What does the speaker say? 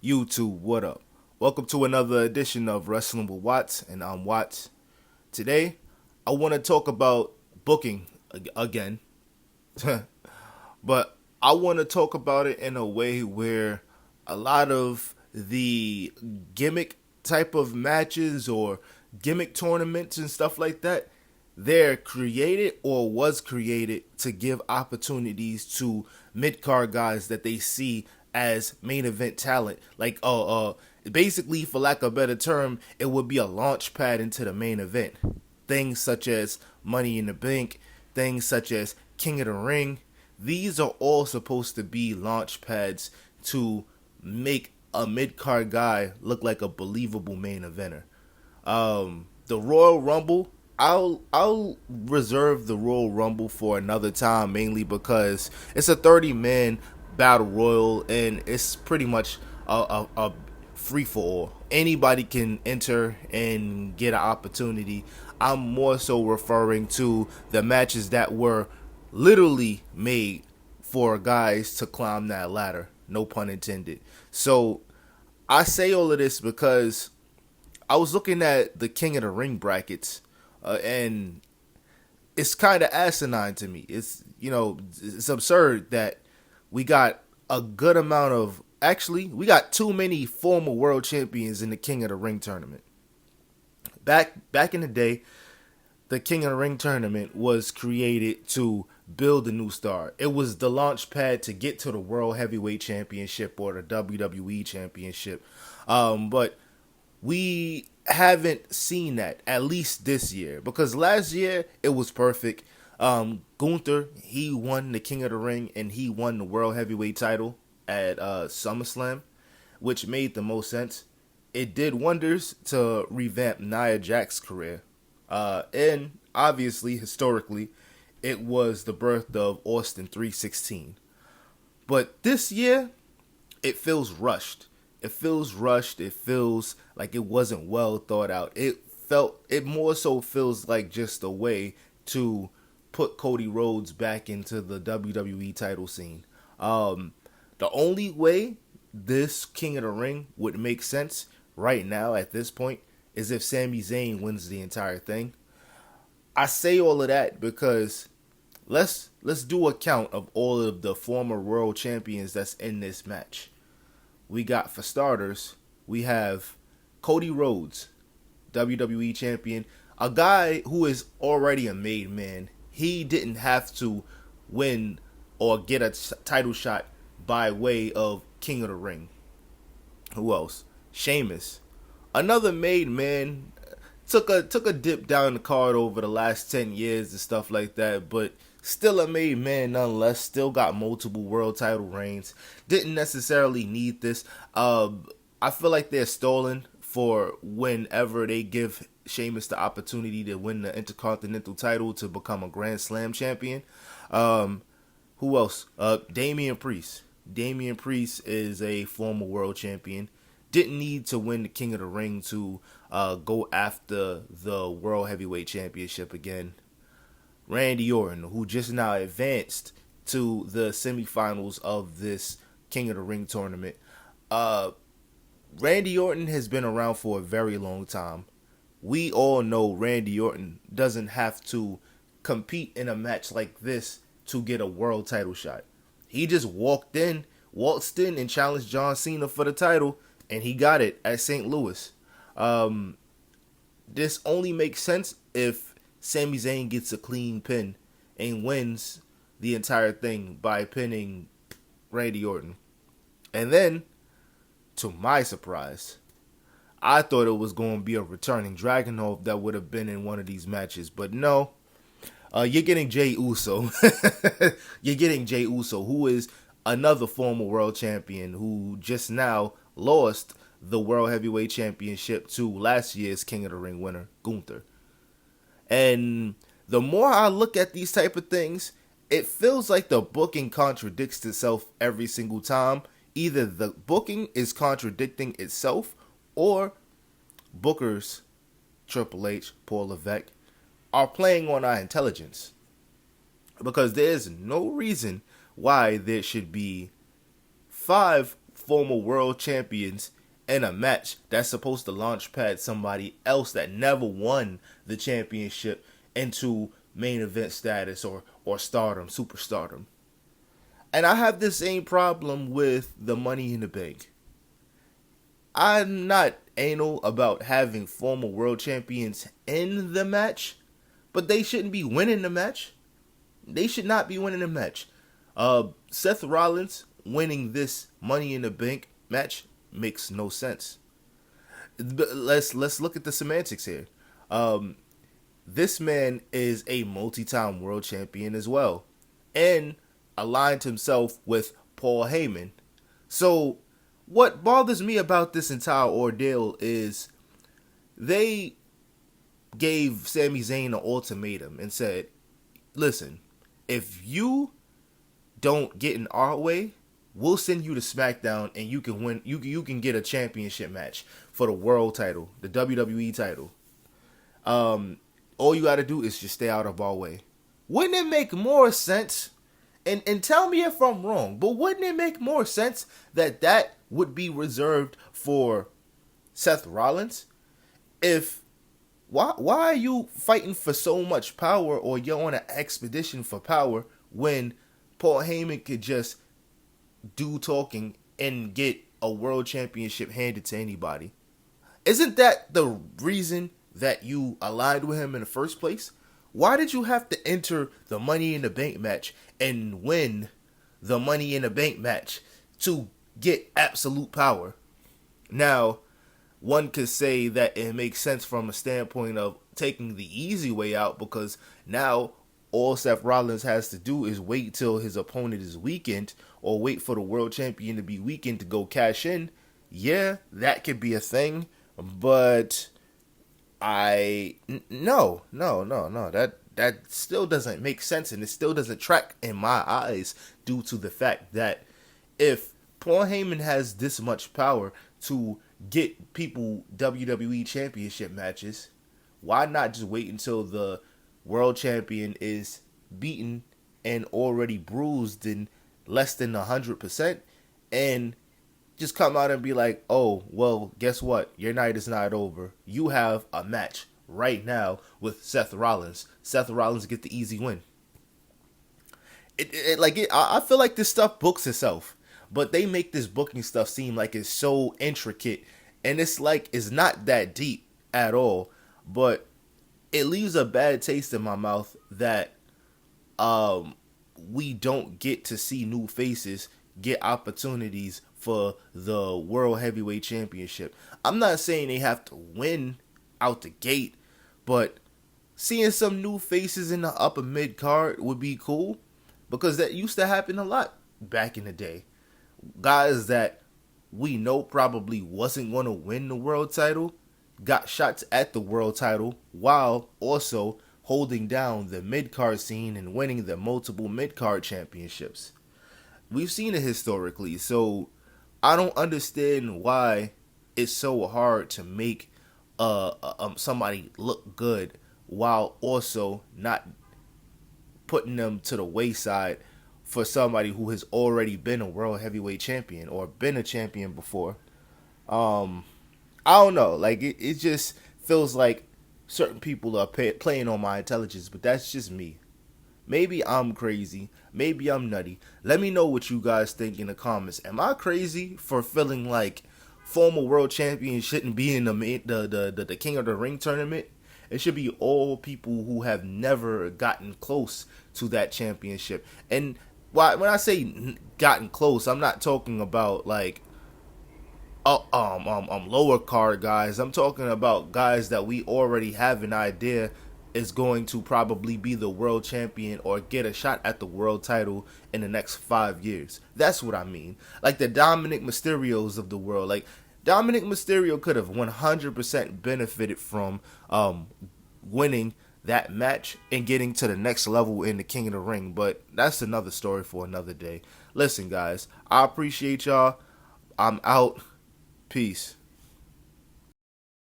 YouTube, what up? Welcome to another edition of Wrestling with Watts, and I'm Watts. Today, I want to talk about booking again, but I want to talk about it in a way where a lot of the gimmick type of matches or gimmick tournaments and stuff like that, they're created or was created to give opportunities to mid-card guys that they see as main event talent. Basically, for lack of a better term, it would be a launch pad into the main event. Things such as Money in the Bank, things such as King of the Ring, these are all supposed to be launch pads to make a mid-card guy look like a believable main eventer. The Royal Rumble, I'll reserve the Royal Rumble for another time, mainly because it's a 30-man battle royal and it's pretty much a free for all. Anybody can enter and get an opportunity. I'm more so referring to the matches that were literally made for guys to climb that ladder. No pun intended. So I say all of this because I was looking at the King of the Ring brackets, and it's kind of asinine to me. It's absurd that we got a good amount of. Actually, we got too many former world champions in the King of the Ring tournament. Back in the day, the King of the Ring tournament was created to build a new star. It was the launch pad to get to the World Heavyweight Championship or the WWE Championship. But we haven't seen that, at least this year, because last year it was perfect. Gunther, he won the King of the Ring and he won the World Heavyweight title at SummerSlam, which made the most sense. It did wonders to revamp Nia Jax's career. And obviously, historically, it was the birth of Austin 316. But this year, it feels rushed. It feels rushed. It feels like it wasn't well thought out. It more so feels like just a way to put Cody Rhodes back into the WWE title scene. The only way this King of the Ring would make sense right now at this point is if Sami Zayn wins the entire thing. I say all of that because let's do a count of all of the former world champions that's in this match. We got, for starters, we have Cody Rhodes, WWE champion, a guy who is already a made man. He didn't have to win or get a title shot by way of King of the Ring. Who else? Sheamus, another made man, took a dip down the card over the last 10 years and stuff like that, but still a made man nonetheless. Still got multiple world title reigns. Didn't necessarily need this. I feel like they're stalling for whenever they give Sheamus the opportunity to win the Intercontinental title to become a Grand Slam champion. Who else? Damian Priest. Damian Priest is a former world champion. Didn't need to win the King of the Ring to go after the World Heavyweight Championship again. Randy Orton, who just now advanced to the semifinals of this King of the Ring tournament. Randy Orton has been around for a very long time. We all know Randy Orton doesn't have to compete in a match like this to get a world title shot. He just waltzed in and challenged John Cena for the title, and he got it at St. Louis. This only makes sense if Sami Zayn gets a clean pin and wins the entire thing by pinning Randy Orton. And then, to my surprise, I thought it was going to be a returning Dragunov that would have been in one of these matches, but no. You're getting Jey Uso. You're getting Jey Uso, who is another former world champion who just now lost the World Heavyweight Championship to last year's King of the Ring winner, Gunther. And the more I look at these type of things, it feels like the booking contradicts itself every single time. Either the booking is contradicting itself, or bookers, Triple H, Paul Levesque, are playing on our intelligence. Because there's no reason why there should be 5 former world champions in a match that's supposed to launch pad somebody else that never won the championship into main event status or stardom, superstardom. And I have the same problem with the Money in the Bank. I'm not anal about having former world champions in the match, but they shouldn't be winning the match. They should not be winning the match. Seth Rollins winning this Money in the Bank match makes no sense. Let's look at the semantics here. This man is a multi-time world champion as well, and aligned himself with Paul Heyman. So what bothers me about this entire ordeal is they gave Sami Zayn an ultimatum and said, listen, if you don't get in our way, we'll send you to SmackDown and you can win. You can get a championship match for the world title, the WWE title. All you got to do is just stay out of our way. Wouldn't it make more sense? And tell me if I'm wrong, but wouldn't it make more sense that would be reserved for Seth Rollins? Why are you fighting for so much power, or you're on an expedition for power, when Paul Heyman could just do talking and get a world championship handed to anybody? Isn't that the reason that you aligned with him in the first place? Why did you have to enter the Money in the Bank match and win the Money in the Bank match to get absolute power? Now, one could say that it makes sense from a standpoint of taking the easy way out, because now all Seth Rollins has to do is wait till his opponent is weakened, or wait for the world champion to be weakened to go cash in. Yeah, that could be a thing, but no. That still doesn't make sense, and it still doesn't track in my eyes, due to the fact that if Paul Heyman has this much power to get people WWE championship matches, why not just wait until the world champion is beaten and already bruised in less than 100%, and just come out and be like, oh, well, guess what? Your night is not over. You have a match right now with Seth Rollins. Seth Rollins get the easy win. I feel like this stuff books itself, but they make this booking stuff seem like it's so intricate, and it's like it's not that deep at all. But it leaves a bad taste in my mouth that we don't get to see new faces get opportunities for the World Heavyweight Championship. I'm not saying they have to win out the gate, but seeing some new faces in the upper mid card would be cool, because that used to happen a lot back in the day. Guys that we know probably wasn't going to win the world title got shots at the world title while also holding down the mid-card scene and winning the multiple mid-card championships. We've seen it historically, so I don't understand why it's so hard to make somebody look good while also not putting them to the wayside for somebody who has already been a world heavyweight champion or been a champion before. I don't know. Like it just feels like certain people are playing on my intelligence, but that's just me. Maybe I'm crazy. Maybe I'm nutty. Let me know what you guys think in the comments. Am I crazy for feeling like former world champions shouldn't be in the King of the Ring tournament? It should be all people who have never gotten close to that championship. And when I say gotten close, I'm not talking about like lower card guys. I'm talking about guys that we already have an idea is going to probably be the world champion or get a shot at the world title in the next 5 years. That's what I mean. Like the Dominic Mysterios of the world. Like Dominic Mysterio could have 100% benefited from winning that match and getting to the next level in the King of the Ring, but that's another story for another day. Listen, guys, I appreciate y'all. I'm out. Peace.